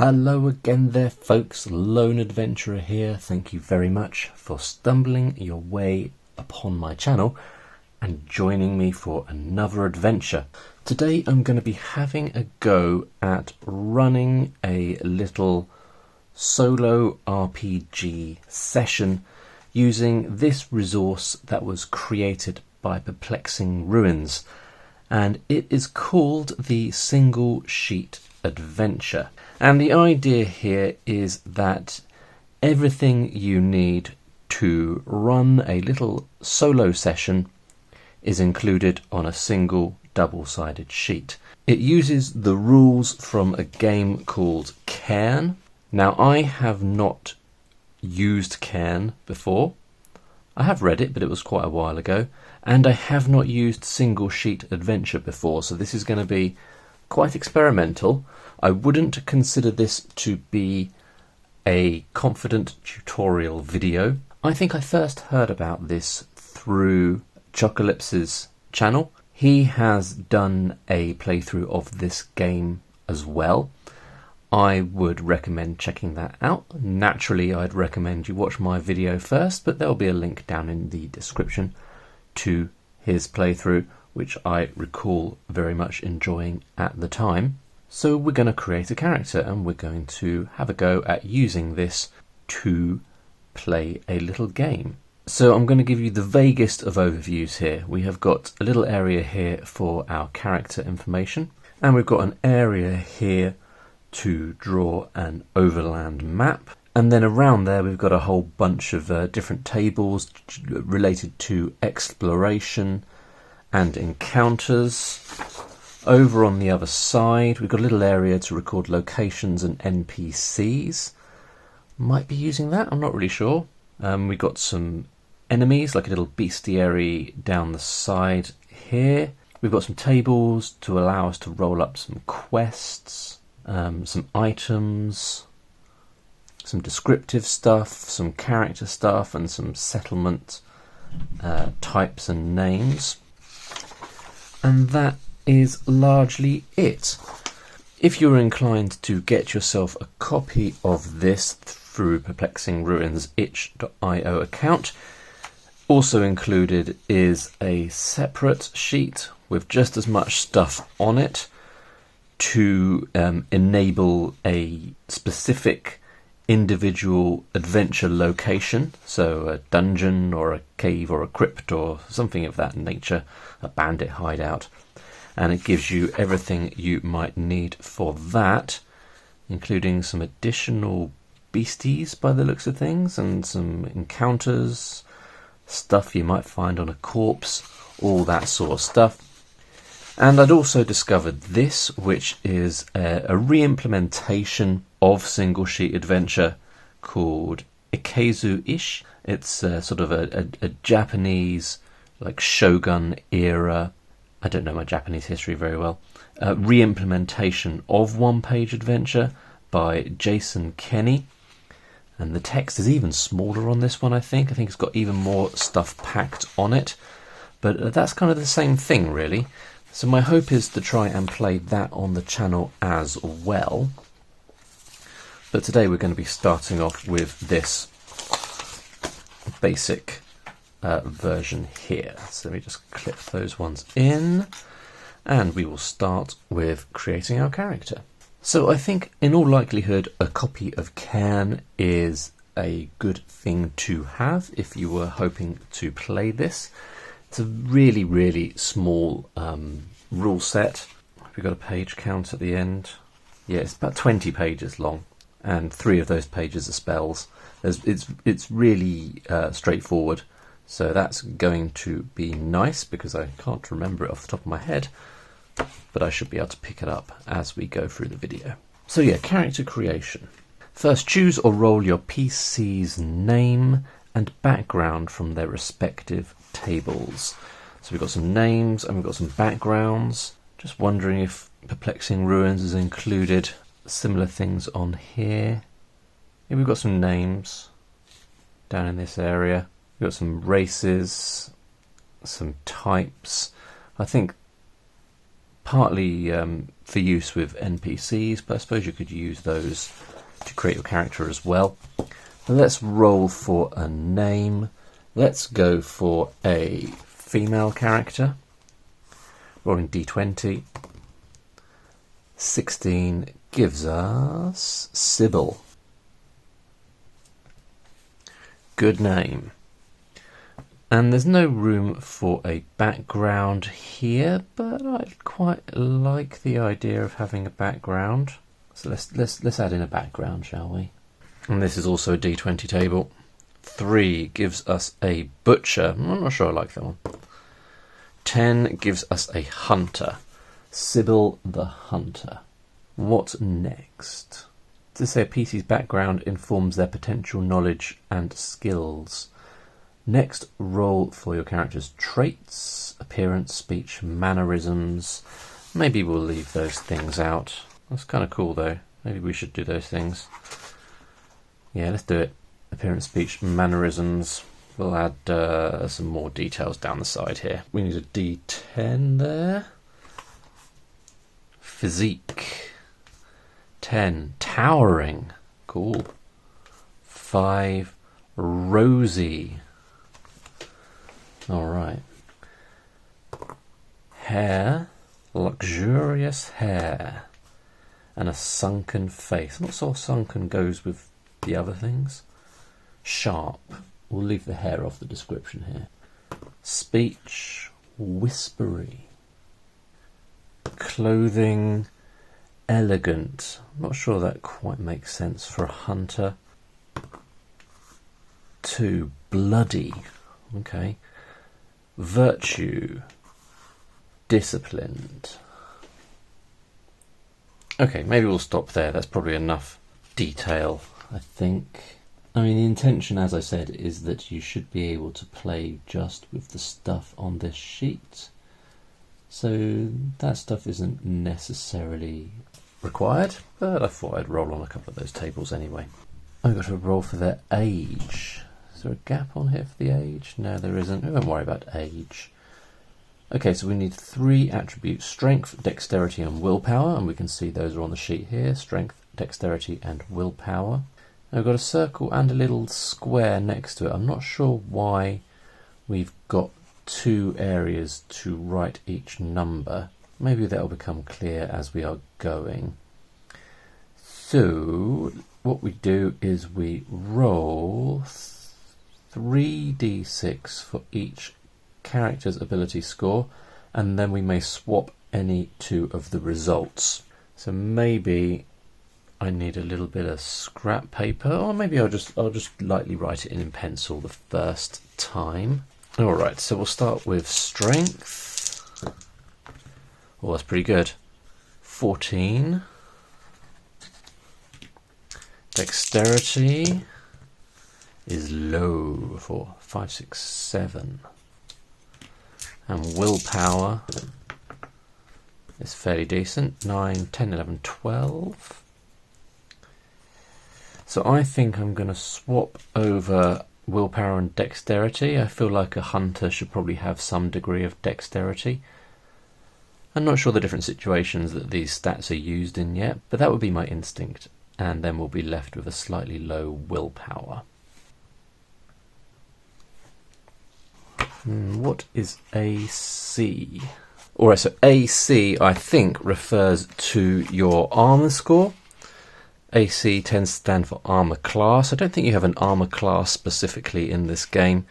Hello again there folks, Lone Adventurer here. Thank you very much for stumbling your way upon my channel and joining me for another adventure. Today I'm going to be having a go at running a little solo RPG session using this resource that was created by Perplexing Ruins, and it is called the Single Sheet Adventure. And the idea here is that everything you need to run a little solo session is included on a single double-sided sheet. It uses the rules from a game called Cairn. Now, I have not used Cairn before. I have read it, but it was quite a while ago, and I have not used Single Sheet Adventure before, so this is going to be quite experimental. I wouldn't consider this to be a confident tutorial video. I think I first heard about this through Chocolips's channel. He has done a playthrough of this game as well. I would recommend checking that out. Naturally, I'd recommend you watch my video first, but there'll be a link down in the description to his playthrough, which I recall very much enjoying at the time. So we're going to create a character and we're going to have a go at using this to play a little game. So I'm going to give you the vaguest of overviews here. We have got a little area here for our character information, and we've got an area here to draw an overland map. And then around there we've got a whole bunch of different tables related to exploration and encounters. Over on the other side we've got a little area to record locations and NPCs. Might be using that, I'm not really sure. We've got some enemies, like a little bestiary down the side here. We've got some tables to allow us to roll up some quests, some items, some descriptive stuff, some character stuff, and some settlement types and names. And that is largely it. If you're inclined to get yourself a copy of this through Perplexing Ruins itch.io account, also included is a separate sheet with just as much stuff on it to enable a specific individual adventure location, so a dungeon or a cave or a crypt or something of that nature, a bandit hideout. And it gives you everything you might need for that, including some additional beasties by the looks of things, and some encounters, stuff you might find on a corpse, all that sort of stuff. And I'd also discovered this, which is a re-implementation of Single Sheet Adventure called Ikezu-ish. It's sort of a Japanese, like Shogun era, I don't know my Japanese history very well, re-implementation of one-page adventure by Jason Kenny. And the text is even smaller on this one, I think. I think it's got even more stuff packed on it. But that's kind of the same thing, really. So my hope is to try and play that on the channel as well. But today we're going to be starting off with this basic version here. So let me just clip those ones in, and we will start with creating our character. So I think in all likelihood a copy of Cairn is a good thing to have if you were hoping to play this. It's a really small rule set. We've got a page count at the end. Yeah, it's about 20 pages long, and 3 of those pages are spells. It's really straightforward. So that's going to be nice because I can't remember it off the top of my head, but I should be able to pick it up as we go through the video. So yeah, character creation. First, choose or roll your PC's name and background from their respective tables. So we've got some names and we've got some backgrounds. Just wondering if Perplexing Ruins has included similar things on here. Yeah, we've got some names down in this area. We've got some races, some types. I think partly for use with NPCs, but I suppose you could use those to create your character as well. But let's roll for a name. Let's go for a female character. Rolling d20. 16 gives us Sybil. Good name. And there's no room for a background here, but I quite like the idea of having a background. So let's add in a background, shall we? And this is also a d20 table. 3 gives us a butcher. I'm not sure I like that one. 10 gives us a hunter. Sybil the hunter. What next? To say a PC's background informs their potential knowledge and skills. Next, roll for your character's traits, appearance, speech, mannerisms. Maybe we'll leave those things out. That's kind of cool though. Maybe we should do those things. Yeah, let's do it. Appearance, speech, mannerisms. We'll add some more details down the side here. We need a D10 there. Physique. 10. Towering. Cool. 5. Rosy. Alright. Hair. Luxurious hair. And a sunken face. I'm not so sunken goes with the other things. Sharp. We'll leave the hair off the description here. Speech. Whispery. Clothing. Elegant. I'm not sure that quite makes sense for a hunter. 2. Bloody. Okay. Virtue. Disciplined. Okay, maybe we'll stop there. That's probably enough detail, I think. I mean, the intention, as I said, is that you should be able to play just with the stuff on this sheet. So that stuff isn't necessarily required, but I thought I'd roll on a couple of those tables anyway. I've got to roll for their age. Is there a gap on here for the age? No, there isn't. We won't worry about age. Okay, so we need 3 attributes: strength, dexterity and willpower, and we can see those are on the sheet here: strength, dexterity and willpower. Now we've got a circle and a little square next to it. I'm not sure why we've got 2 areas to write each number. Maybe that'll become clear as we are going. So what we do is we roll 3d6 for each character's ability score, and then we may swap any 2 of the results. So maybe I need a little bit of scrap paper, or maybe I'll just lightly write it in pencil the first time. Alright, so we'll start with strength. Oh, that's pretty good. 14. Dexterity is low for 5, 6, 7. And willpower is fairly decent. 9, 10, 11, 12. So I think I'm going to swap over willpower and dexterity. I feel like a hunter should probably have some degree of dexterity. I'm not sure the different situations that these stats are used in yet, but that would be my instinct. And then we'll be left with a slightly low willpower. What is AC? Alright, so AC I think refers to your armor score. AC tends to stand for armor class. I don't think you have an armor class specifically in this game.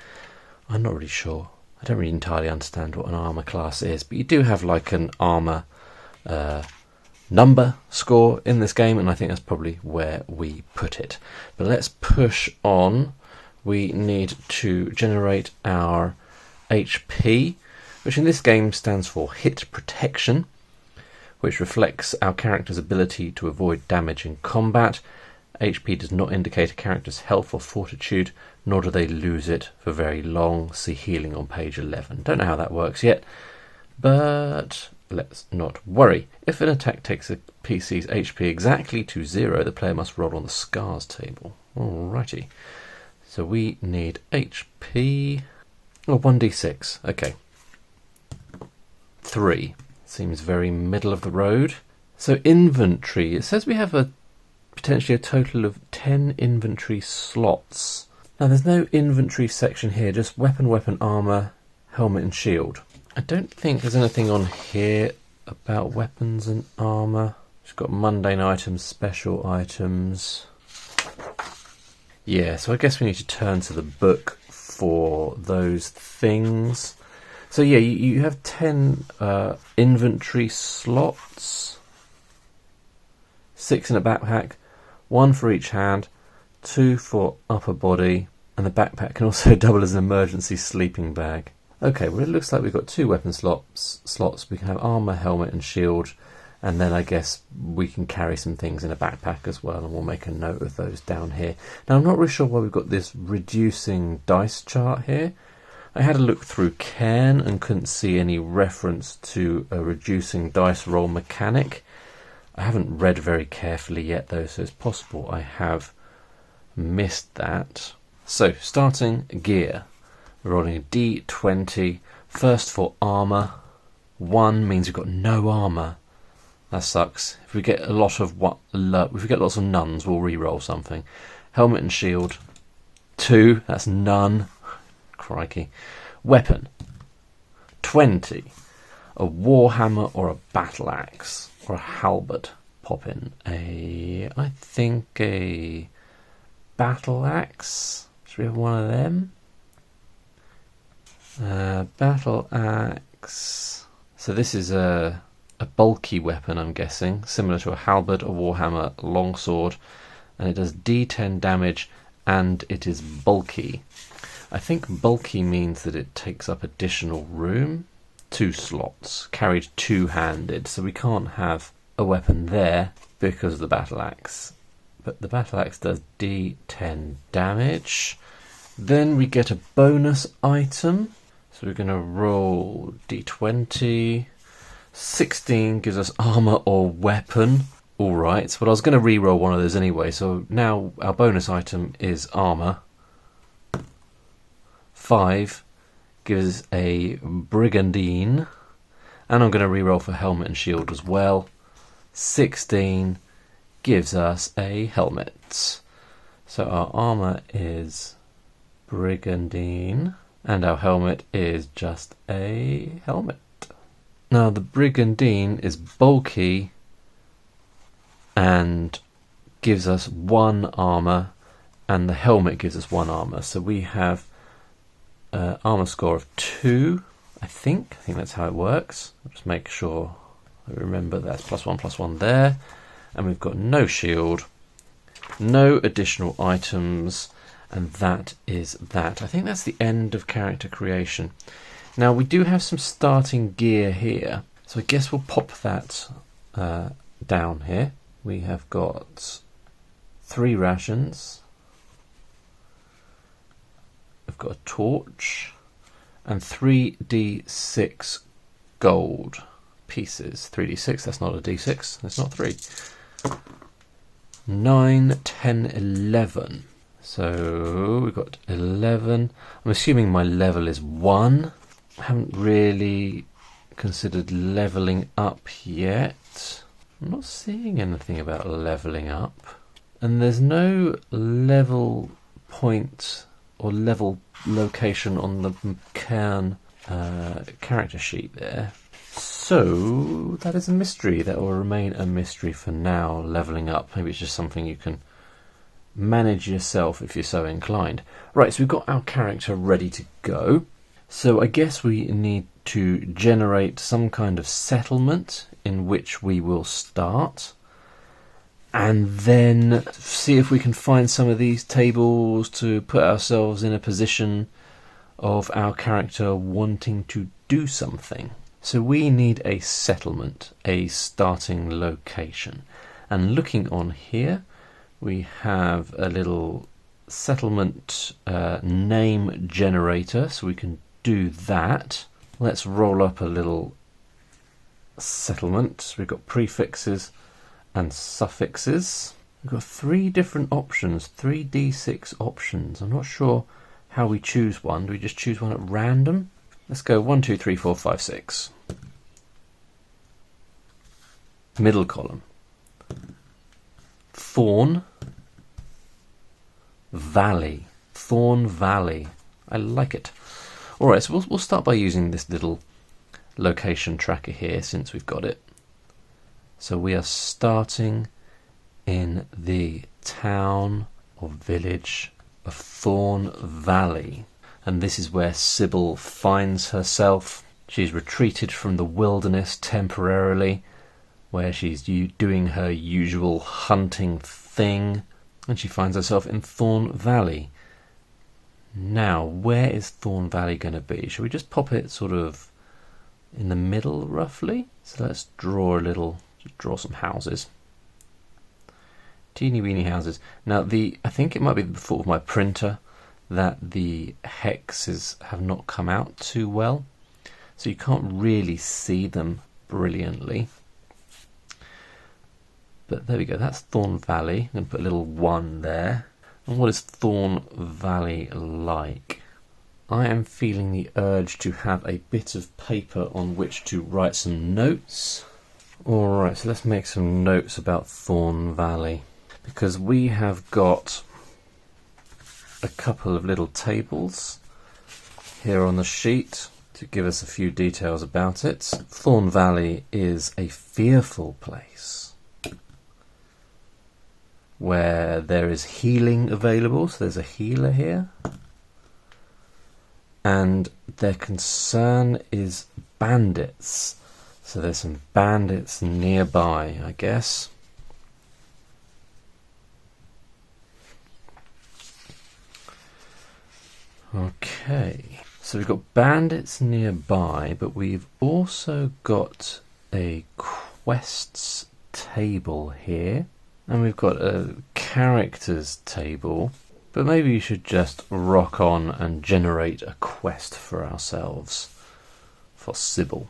I'm not really sure. I don't really entirely understand what an armor class is, but you do have like an armor number score in this game, and I think that's probably where we put it. But let's push on. We need to generate our HP, which in this game stands for hit protection, which reflects our character's ability to avoid damage in combat. HP does not indicate a character's health or fortitude, nor do they lose it for very long. See healing on page 11. Don't know how that works yet, but let's not worry. If an attack takes a PC's HP exactly to 0, the player must roll on the scars table. Alrighty. So we need HP. Oh, 1d6. Okay. 3. Seems very middle of the road. So inventory, it says we have potentially a total of 10 inventory slots. Now there's no inventory section here, just weapon, armour, helmet and shield. I don't think there's anything on here about weapons and armour. It's got mundane items, special items. Yeah, so I guess we need to turn to the book for those things. So yeah, you have 10 inventory slots. 6 in a backpack, 1 for each hand, 2 for upper body, and the backpack can also double as an emergency sleeping bag. Okay, well it looks like we've got 2 weapon slots. We can have armour, helmet and shield, and then I guess we can carry some things in a backpack as well, and we'll make a note of those down here. Now I'm not really sure why we've got this reducing dice chart here. I had a look through Cairn and couldn't see any reference to a reducing dice roll mechanic. I haven't read very carefully yet though, so it's possible I have missed that. So, starting gear. We're rolling a d20. First for armour. 1 means we've got no armour. That sucks. If we get a lot of if we get lots of nuns, we'll re-roll something. Helmet and shield. 2, that's none. Crikey. Weapon. 20. A warhammer or a battle axe or a halberd. Pop in I think a battle axe. Should we have one of them? Battle axe. So this is a bulky weapon, I'm guessing, similar to a halberd, a warhammer, a longsword, and it does d10 damage, and it is bulky. I think bulky means that it takes up additional room. 2 slots, carried 2-handed, so we can't have a weapon there because of the battle axe. But the battle axe does d10 damage. Then we get a bonus item. So we're going to roll d20. 16 gives us armour or weapon. Alright, but I was going to re-roll one of those anyway, so now our bonus item is armour. 5 gives us a brigandine, and I'm going to re-roll for helmet and shield as well. 16 gives us a helmet. So our armour is brigandine, and our helmet is just a helmet. Now the brigandine is bulky and gives us 1 armour, and the helmet gives us 1 armour. So we have armour score of 2, I think that's how it works. I'll just make sure I remember that's +1/+1 there. And we've got no shield, no additional items, and that is that. I think that's the end of character creation. Now we do have some starting gear here, so I guess we'll pop that down here. We have got 3 rations. We've got a torch and 3d6 gold pieces. 3d6, that's not a d6, that's not 3. 9, 10, 11. So we've got 11. I'm assuming my level is 1. I haven't really considered levelling up yet. I'm not seeing anything about levelling up. And there's no level point or level location on the Cairn character sheet there. So that is a mystery. That will remain a mystery for now, levelling up. Maybe it's just something you can manage yourself if you're so inclined. Right, so we've got our character ready to go. So I guess we need to generate some kind of settlement in which we will start, and then see if we can find some of these tables to put ourselves in a position of our character wanting to do something. So we need a settlement, a starting location. And looking on here, we have a little settlement name generator, so we can do that. Let's roll up a little settlement. So we've got prefixes and suffixes. We've got 3 different options, 3d6 options. I'm not sure how we choose one. Do we just choose one at random? Let's go 1, 2, 3, 4, 5, 6. middle column. Thorn Valley. Thorn Valley. I like it. Alright, so we'll start by using this little location tracker here since we've got it. So we are starting in the town or village of Thorn Valley. And this is where Sybil finds herself. She's retreated from the wilderness temporarily, where she's doing her usual hunting thing, and she finds herself in Thorn Valley. Now, where is Thorn Valley going to be? Shall we just pop it sort of in the middle, roughly? So let's draw some houses. Teeny weeny houses. Now, I think it might be the fault of my printer that the hexes have not come out too well, so you can't really see them brilliantly. But there we go, that's Thorn Valley. I'm going to put a little 1 there. And what is Thorn Valley like? I am feeling the urge to have a bit of paper on which to write some notes. Alright, so let's make some notes about Thorn Valley, because we have got a couple of little tables here on the sheet to give us a few details about it. Thorn Valley is a fearful place where there is healing available, so there's a healer here, and their concern is bandits, so there's some bandits nearby, I guess. Okay, so we've got bandits nearby, but we've also got a quests table here. And we've got a characters table, but maybe you should just rock on and generate a quest for ourselves, for Sybil.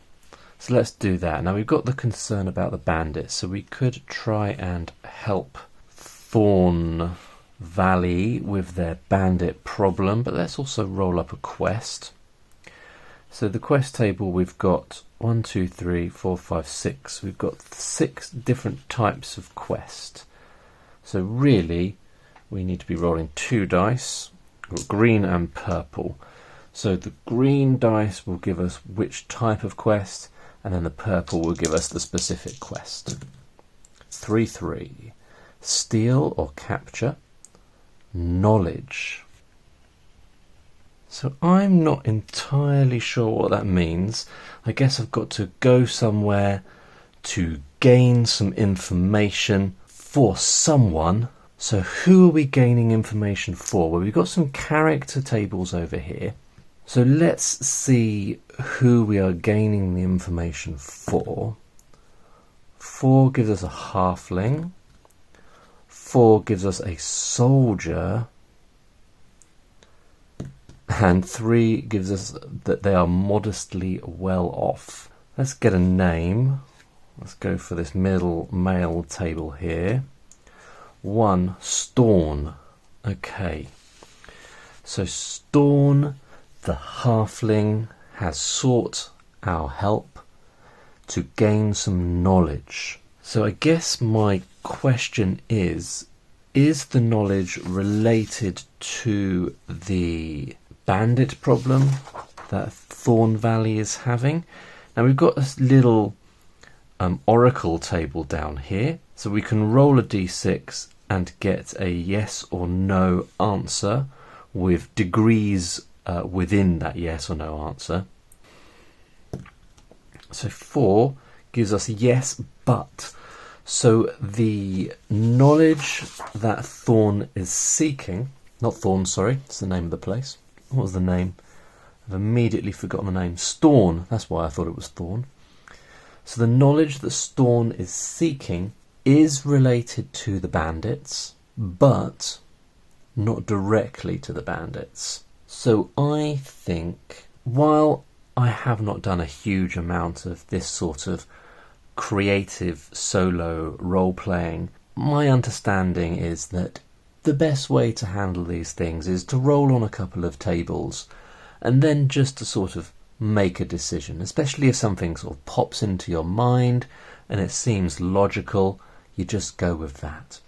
So let's do that. Now we've got the concern about the bandits, so we could try and help Thorn Valley with their bandit problem, but let's also roll up a quest. So the quest table, we've got 1, 2, 3, 4, 5, 6. We've got 6 different types of quest. So really, we need to be rolling 2 dice, green and purple. So the green dice will give us which type of quest, and then the purple will give us the specific quest. 3, 3. Steal or capture. Knowledge. So I'm not entirely sure what that means. I guess I've got to go somewhere to gain some information for someone. So who are we gaining information for? Well, we've got some character tables over here. So let's see who we are gaining the information for. 4 gives us a halfling. 4 gives us a soldier. And 3 gives us that they are modestly well off. Let's get a name. Let's go for this middle male table here. 1, Storn. Okay. So Storn, the halfling, has sought our help to gain some knowledge. So I guess my question is the knowledge related to the bandit problem that Thorn Valley is having? Now we've got a little oracle table down here, so we can roll a d6 and get a yes or no answer with degrees within that yes or no answer. So 4 gives us yes, but. So the knowledge that Thorn is seeking, not Thorn, sorry, it's the name of the place. What was the name? I've immediately forgotten the name. Storn, that's why I thought it was Thorn. So the knowledge that Storn is seeking is related to the bandits, but not directly to the bandits. So I think, while I have not done a huge amount of this sort of creative solo role-playing, my understanding is that the best way to handle these things is to roll on a couple of tables and then just to sort of make a decision, especially if something sort of pops into your mind and it seems logical, you just go with that.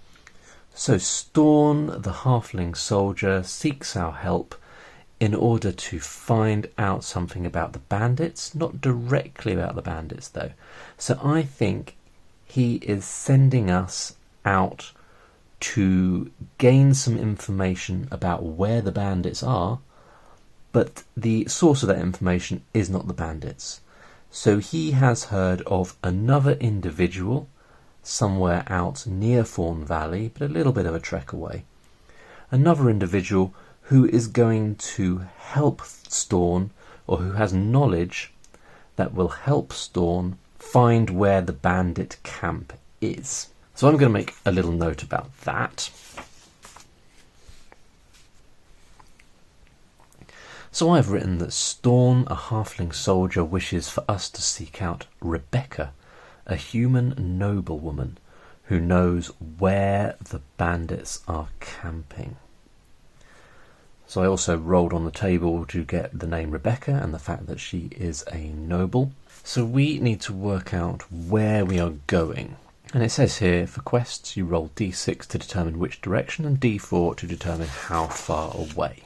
So Storn, the halfling soldier, seeks our help in order to find out something about the bandits, not directly about the bandits though. So I think he is sending us out to gain some information about where the bandits are, but the source of that information is not the bandits. So he has heard of another individual somewhere out near Thorn Valley, but a little bit of a trek away. Another individual who is going to help Storn, or who has knowledge that will help Storn find where the bandit camp is. So I'm going to make a little note about that. So I've written that Storn, a halfling soldier, wishes for us to seek out Rebecca, a human noblewoman who knows where the bandits are camping. So I also rolled on the table to get the name Rebecca and the fact that she is a noble. So we need to work out where we are going. And it says here, for quests, you roll d6 to determine which direction and d4 to determine how far away.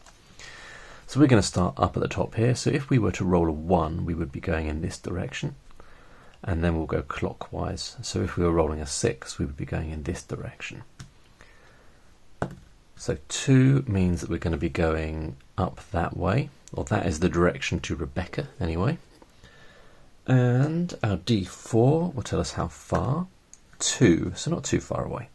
So we're going to start up at the top here. So if we were to roll a 1, we would be going in this direction. And then we'll go clockwise. So if we were rolling a 6, we would be going in this direction. So 2 means that we're going to be going up that way. Or that is the direction to Rebecca anyway. And our d4 will tell us how far. 2, so not too far away.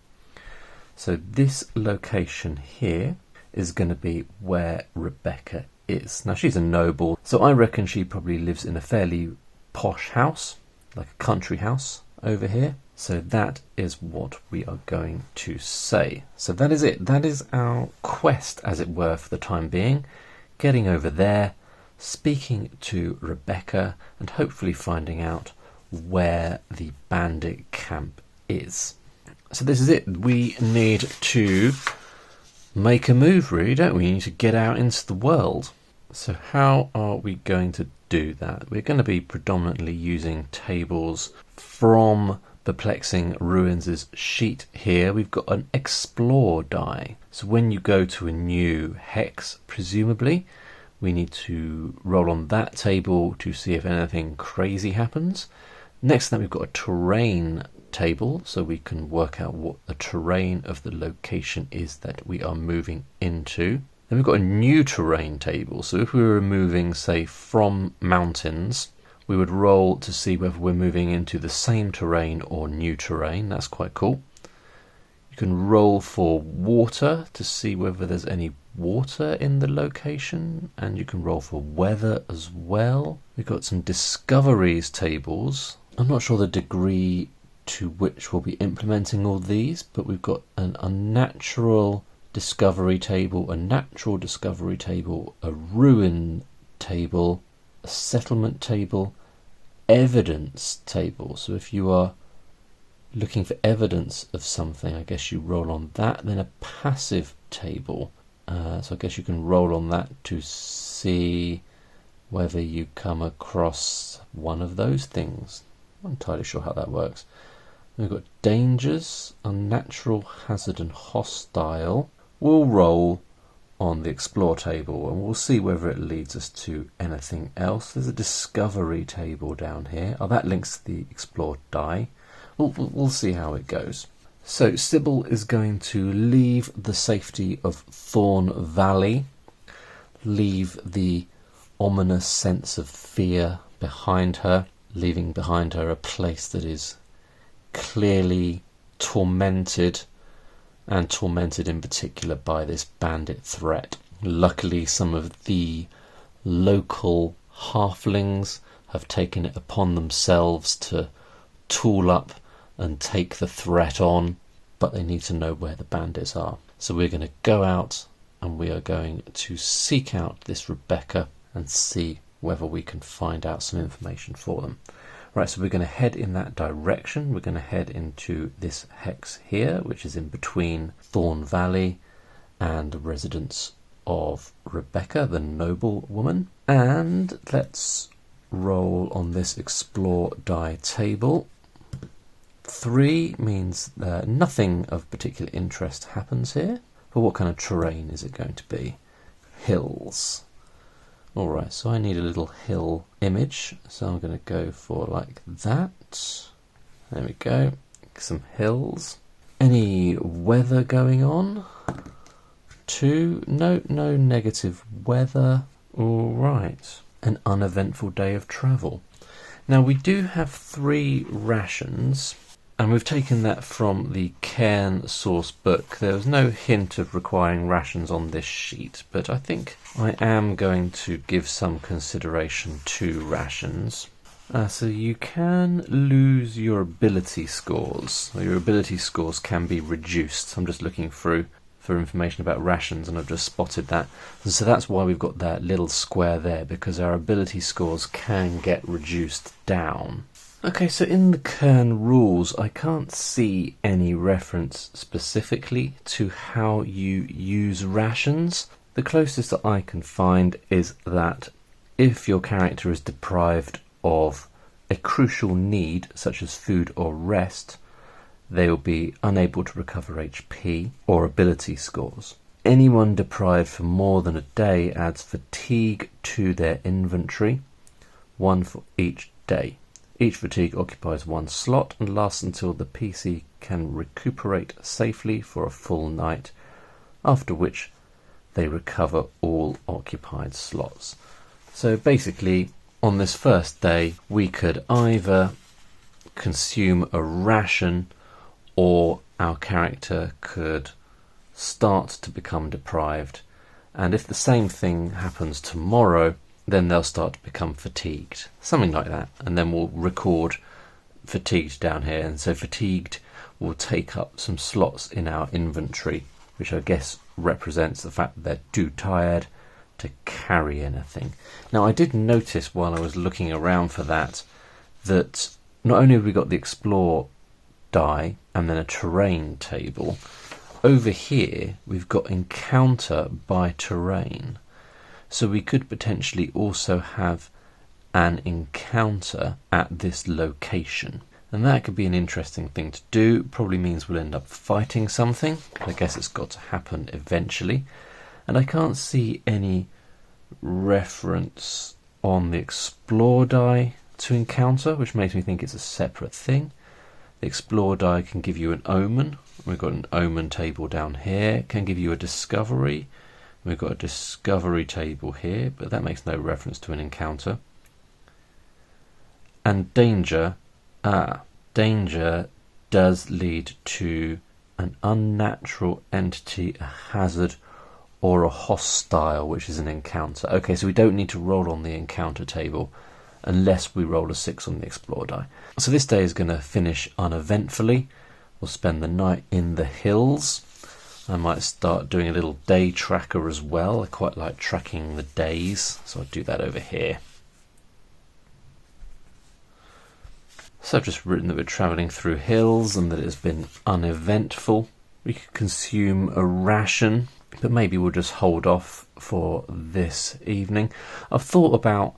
So this location here is going to be where Rebecca is. Now she's a noble, so I reckon she probably lives in a fairly posh house, like a country house over here. So that is what we are going to say. So that is it. That is our quest, as it were, for the time being. Getting over there, speaking to Rebecca, and hopefully finding out where the bandit camp is. So this is it. We need to make a move, really, don't we? We need to get out into the world. So how are we going to do that? We're going to be predominantly using tables from Perplexing Ruins' sheet here. We've got an explore die. So when you go to a new hex, presumably, we need to roll on that table to see if anything crazy happens. Next to that, we've got a terrain table, so we can work out what the terrain of the location is that we are moving into. Then we've got a new terrain table, so if we were moving, say, from mountains, we would roll to see whether we're moving into the same terrain or new terrain. That's quite cool. You can roll for water to see whether there's any water in the location, and you can roll for weather as well. We've got some discoveries tables. I'm not sure the degree to which we'll be implementing all these, but we've got an unnatural discovery table, a natural discovery table, a ruin table, a settlement table, evidence table. So if you are looking for evidence of something, I guess you roll on that. Then a passive table. So I guess you can roll on that to see whether you come across one of those things. I'm not entirely sure how that works. We've got dangers, unnatural, hazard and hostile. We'll roll on the explore table and we'll see whether it leads us to anything else. There's a discovery table down here. Oh, that links to the explore die. We'll see how it goes. So Sybil is going to leave the safety of Thorn Valley, leave the ominous sense of fear behind her, leaving behind her a place that is clearly tormented, and tormented in particular by this bandit threat. Luckily, some of the local halflings have taken it upon themselves to tool up and take the threat on, but they need to know where the bandits are. So we're going to go out and we are going to seek out this Rebecca and see whether we can find out some information for them. Right, so we're going to head in that direction. We're going to head into this hex here, which is in between Thorn Valley and the residence of Rebecca, the noble woman. And let's roll on this explore die table. 3 means nothing of particular interest happens here. But what kind of terrain is it going to be? Hills. Alright, so I need a little hill image, so I'm going to go for like that. There we go, some hills. Any weather going on? 2, no negative weather. Alright, an uneventful day of travel. Now we do have 3 rations, and we've taken that from the Cairn source book. There was no hint of requiring rations on this sheet, but I think I am going to give some consideration to rations. So you can lose your ability scores, or your ability scores can be reduced. I'm just looking through for information about rations and I've just spotted that. And so that's why we've got that little square there, because our ability scores can get reduced down. Okay, so in the Cairn rules, I can't see any reference specifically to how you use rations. The closest that I can find is that if your character is deprived of a crucial need, such as food or rest, they will be unable to recover HP or ability scores. Anyone deprived for more than a day adds fatigue to their inventory, 1 for each day. Each fatigue occupies 1 slot and lasts until the PC can recuperate safely for a full night, after which they recover all occupied slots. So basically, on this first day, we could either consume a ration or our character could start to become deprived. And if the same thing happens tomorrow, then they'll start to become fatigued, something like that, and then we'll record fatigued down here, and so fatigued will take up some slots in our inventory, which I guess represents the fact that they're too tired to carry anything. Now I did notice while I was looking around for that not only have we got the explore die and then a terrain table, over here we've got encounter by terrain. So we could potentially also have an encounter at this location. And that could be an interesting thing to do. Probably means we'll end up fighting something. I guess it's got to happen eventually. And I can't see any reference on the explore die to encounter, which makes me think it's a separate thing. The explore die can give you an omen. We've got an omen table down here. It can give you a discovery. We've got a discovery table here, but that makes no reference to an encounter. And danger. Danger does lead to an unnatural entity, a hazard, or a hostile, which is an encounter. Okay, so we don't need to roll on the encounter table unless we roll a 6 on the explore die. So this day is going to finish uneventfully. We'll spend the night in the hills. I might start doing a little day tracker as well. I quite like tracking the days, so I'll do that over here. So I've just written that we're travelling through hills and that it's been uneventful. We could consume a ration, but maybe we'll just hold off for this evening. I've thought about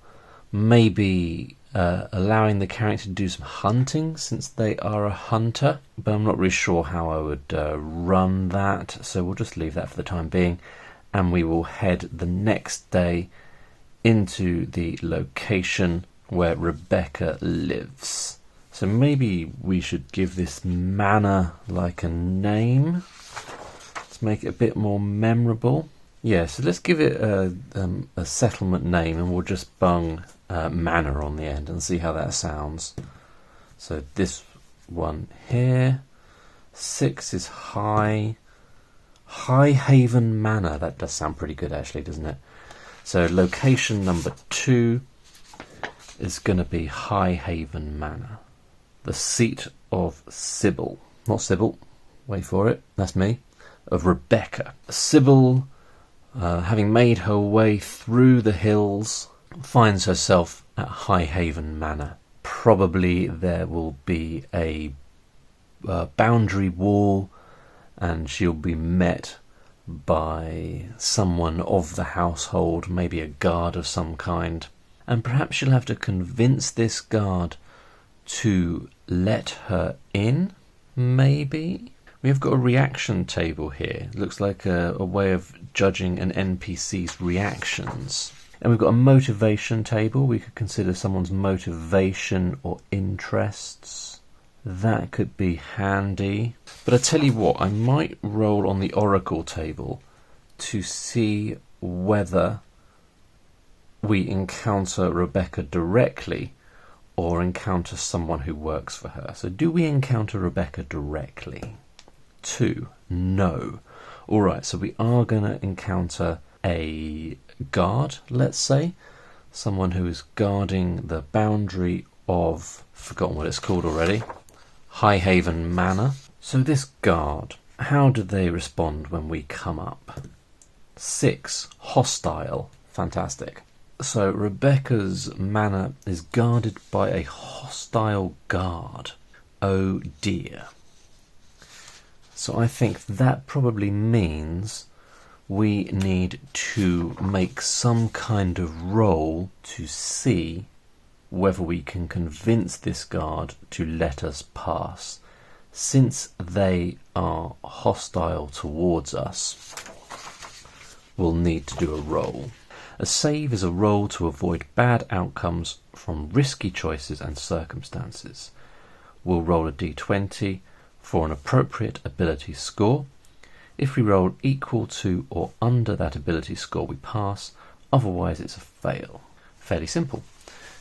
maybe allowing the character to do some hunting, since they are a hunter, but I'm not really sure how I would run that, so we'll just leave that for the time being, and we will head the next day into the location where Rebecca lives. So maybe we should give this manor like a name. Let's make it a bit more memorable. Yeah, so let's give it a settlement name, and we'll just bung manor on the end and see how that sounds. So this one here, 6 is High Haven Manor. That does sound pretty good actually, doesn't it? So location number 2 is going to be High Haven Manor, the seat of Sybil, not Sybil, wait for it, that's me, of Rebecca. Sybil, having made her way through the hills, finds herself at High Haven Manor. Probably there will be a boundary wall, and she'll be met by someone of the household, maybe a guard of some kind, and perhaps she'll have to convince this guard to let her in, maybe? We've got a reaction table here. It looks like a way of judging an NPC's reactions. And we've got a motivation table. We could consider someone's motivation or interests. That could be handy. But I tell you what, I might roll on the oracle table to see whether we encounter Rebecca directly or encounter someone who works for her. So do we encounter Rebecca directly? 2, no. Alright, so we are going to encounter a guard, let's say. Someone who is guarding the boundary of, forgotten what it's called already, Highhaven Manor. So this guard, how do they respond when we come up? 6, hostile. Fantastic. So Rebecca's manor is guarded by a hostile guard. Oh dear. So I think that probably means we need to make some kind of roll to see whether we can convince this guard to let us pass. Since they are hostile towards us, we'll need to do a roll. A save is a roll to avoid bad outcomes from risky choices and circumstances. We'll roll a d20 for an appropriate ability score. If we roll equal to or under that ability score, we pass. Otherwise, it's a fail. Fairly simple.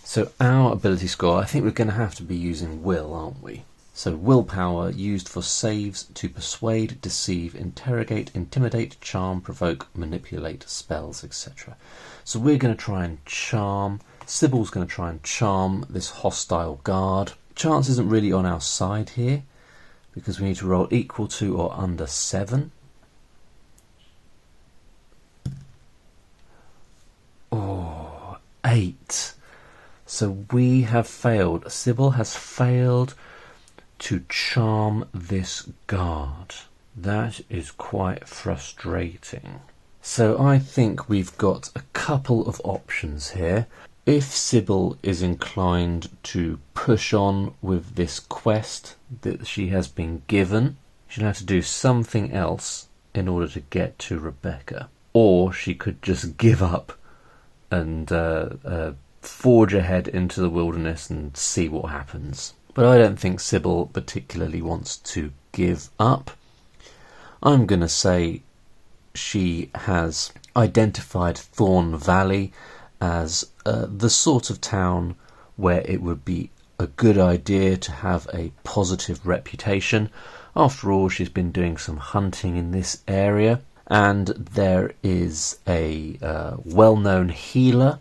So our ability score, I think we're going to have to be using will, aren't we? So willpower used for saves to persuade, deceive, interrogate, intimidate, charm, provoke, manipulate, spells, etc. So we're going to try and charm. Sybil's going to try and charm this hostile guard. Chance isn't really on our side here because we need to roll equal to or under 7. Oh, 8. So we have failed. Sybil has failed to charm this guard. That is quite frustrating. So I think we've got a couple of options here. If Sybil is inclined to push on with this quest that she has been given, she'll have to do something else in order to get to Rebecca. Or she could just give up and forge ahead into the wilderness and see what happens. But I don't think Sybil particularly wants to give up. I'm going to say she has identified Thorn Valley as the sort of town where it would be a good idea to have a positive reputation. After all, she's been doing some hunting in this area, and there is a well-known healer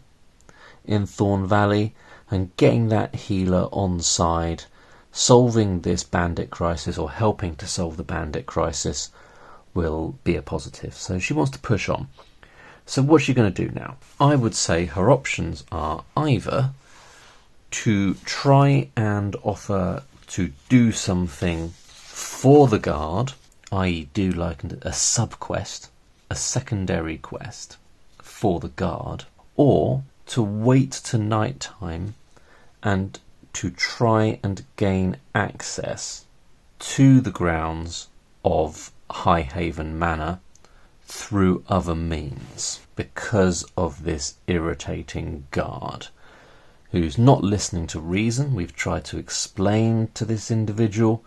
in Thorn Valley, and getting that healer on side, solving this bandit crisis or helping to solve the bandit crisis will be a positive. So she wants to push on. So what's she going to do now? I would say her options are either to try and offer to do something for the guard, i.e. do like a sub-quest, a secondary quest for the guard, or to wait to night time and to try and gain access to the grounds of Highhaven Manor through other means because of this irritating guard who's not listening to reason. We've tried to explain to this individual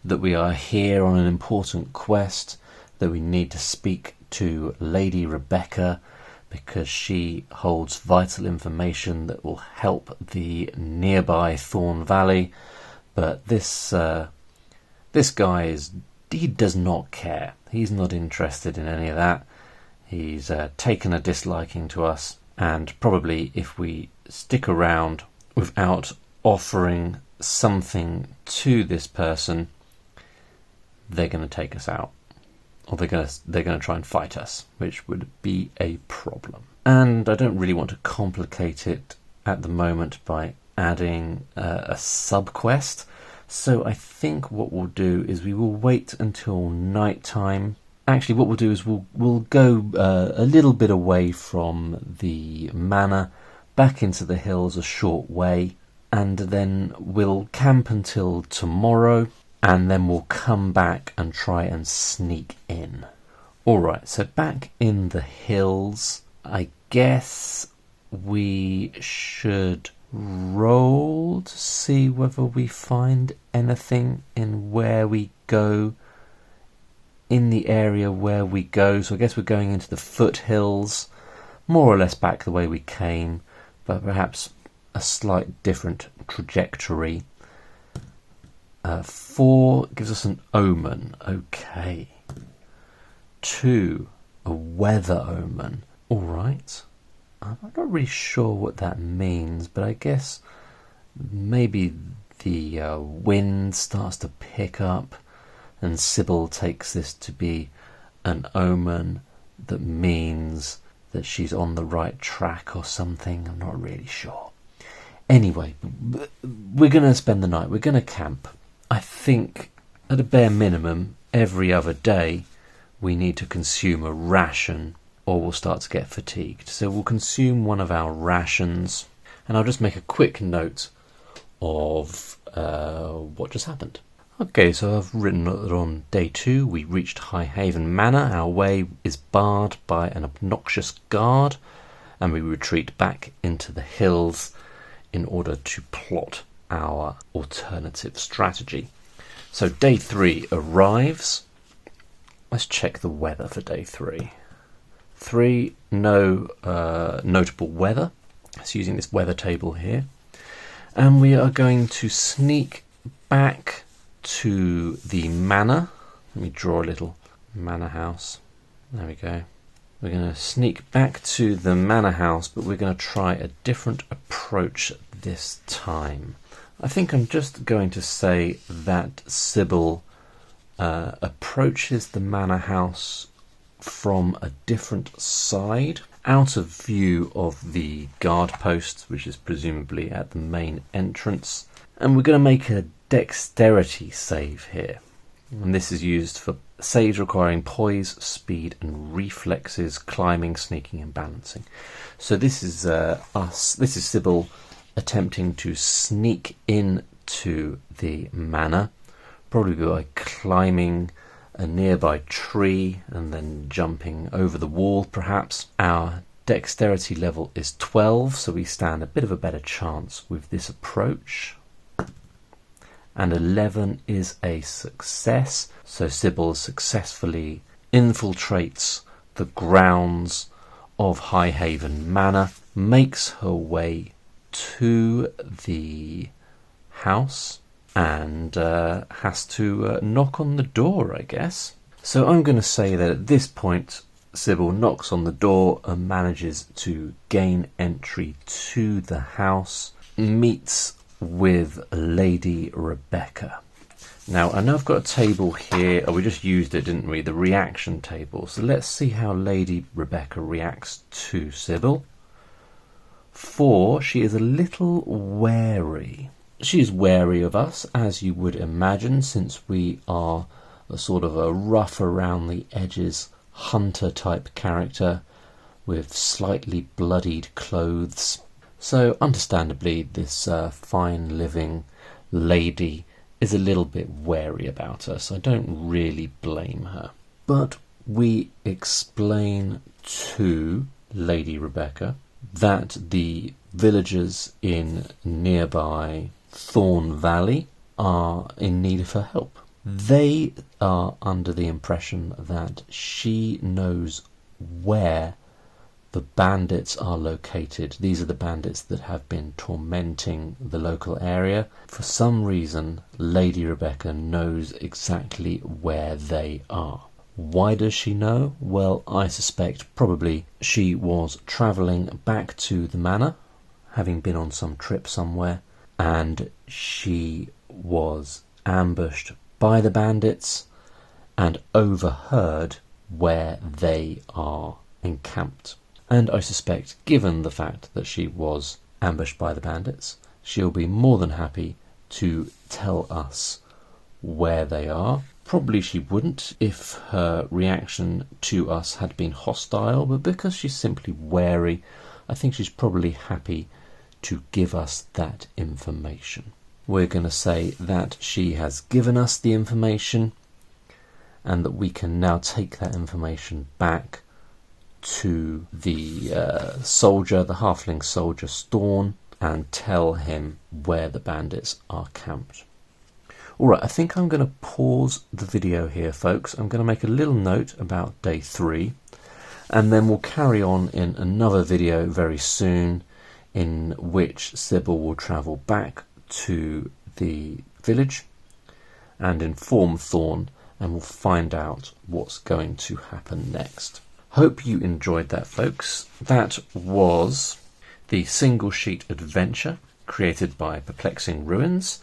that we are here on an important quest, that we need to speak to Lady Rebecca because she holds vital information that will help the nearby Thorn Valley. But this guy he does not care. He's not interested in any of that. He's taken a disliking to us, and probably if we stick around without offering something to this person, they're going to take us out. Or they're going to try and fight us, which would be a problem. And I don't really want to complicate it at the moment by adding a sub-quest. So I think what we'll do is we will wait until night time. Actually, what we'll do is we'll go a little bit away from the manor, back into the hills a short way, and then we'll camp until tomorrow, and then we'll come back and try and sneak in. Alright, so back in the hills, I guess we should roll to see whether we find anything in where we go, in the area where we go. So I guess we're going into the foothills, more or less back the way we came, but perhaps a slight different trajectory. 4 gives us an omen. Okay. 2, a weather omen. Alright. I'm not really sure what that means, but I guess maybe the wind starts to pick up, and Sybil takes this to be an omen that means that she's on the right track or something. I'm not really sure. Anyway, we're going to spend the night. We're going to camp. I think at a bare minimum, every other day, we need to consume a ration or we'll start to get fatigued. So we'll consume one of our rations, and I'll just make a quick note of what just happened. Okay, so I've written that on day 2 we reached High Haven Manor. Our way is barred by an obnoxious guard, and we retreat back into the hills in order to plot our alternative strategy. So day 3 arrives. Let's check the weather for day 3. 3, no notable weather. It's using this weather table here. And we are going to sneak back to the manor. Let me draw a little manor house. There we go. We're going to sneak back to the manor house, but we're going to try a different approach this time. I think I'm just going to say that Sybil approaches the manor house from a different side, out of view of the guard post, which is presumably at the main entrance. And we're going to make a dexterity save here. And this is used for saves requiring poise, speed and reflexes, climbing, sneaking and balancing. So this is this is Sybil attempting to sneak into the manor, probably by climbing a nearby tree and then jumping over the wall perhaps. Our dexterity level is 12, so we stand a bit of a better chance with this approach. And 11 is a success, so Sybil successfully infiltrates the grounds of High Haven Manor, makes her way to the house, and has to knock on the door, I guess. So I'm going to say that at this point Sybil knocks on the door and manages to gain entry to the house, meets with Lady Rebecca. Now I know I've got a table here, we just used it, didn't we, the reaction table. So let's see how Lady Rebecca reacts to Sybil. 4, she is a little wary. She is wary of us, as you would imagine, since we are a sort of a rough around the edges hunter type character with slightly bloodied clothes. So understandably this fine living lady is a little bit wary about us. I don't really blame her. But we explain to Lady Rebecca that the villagers in nearby Thorn Valley are in need of her help. They are under the impression that she knows where the bandits are located. These are the bandits that have been tormenting the local area. For some reason, Lady Rebecca knows exactly where they are. Why does she know? Well, I suspect probably she was travelling back to the manor, having been on some trip somewhere, and she was ambushed by the bandits and overheard where they are encamped. And I suspect, given the fact that she was ambushed by the bandits, she'll be more than happy to tell us where they are. Probably she wouldn't if her reaction to us had been hostile, but because she's simply wary, I think she's probably happy to give us that information. We're going to say that she has given us the information and that we can now take that information back to the soldier, the halfling soldier Storn, and tell him where the bandits are camped. Alright, I think I'm going to pause the video here, folks. I'm going to make a little note about day 3, and then we'll carry on in another video very soon in which Sybil will travel back to the village and inform Thorn, and we'll find out what's going to happen next. Hope you enjoyed that, folks. That was the single sheet adventure created by Perplexing Ruins,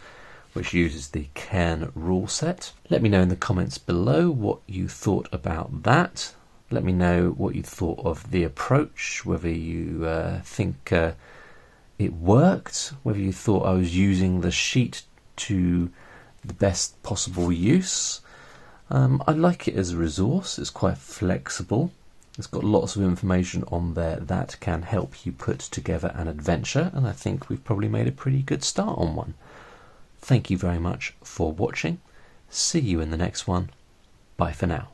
which uses the Cairn rule set. Let me know in the comments below what you thought about that. Let me know what you thought of the approach, whether you think it worked, whether you thought I was using the sheet to the best possible use. I like it as a resource. It's quite flexible. It's got lots of information on there that can help you put together an adventure, and I think we've probably made a pretty good start on one. Thank you very much for watching. See you in the next one. Bye for now.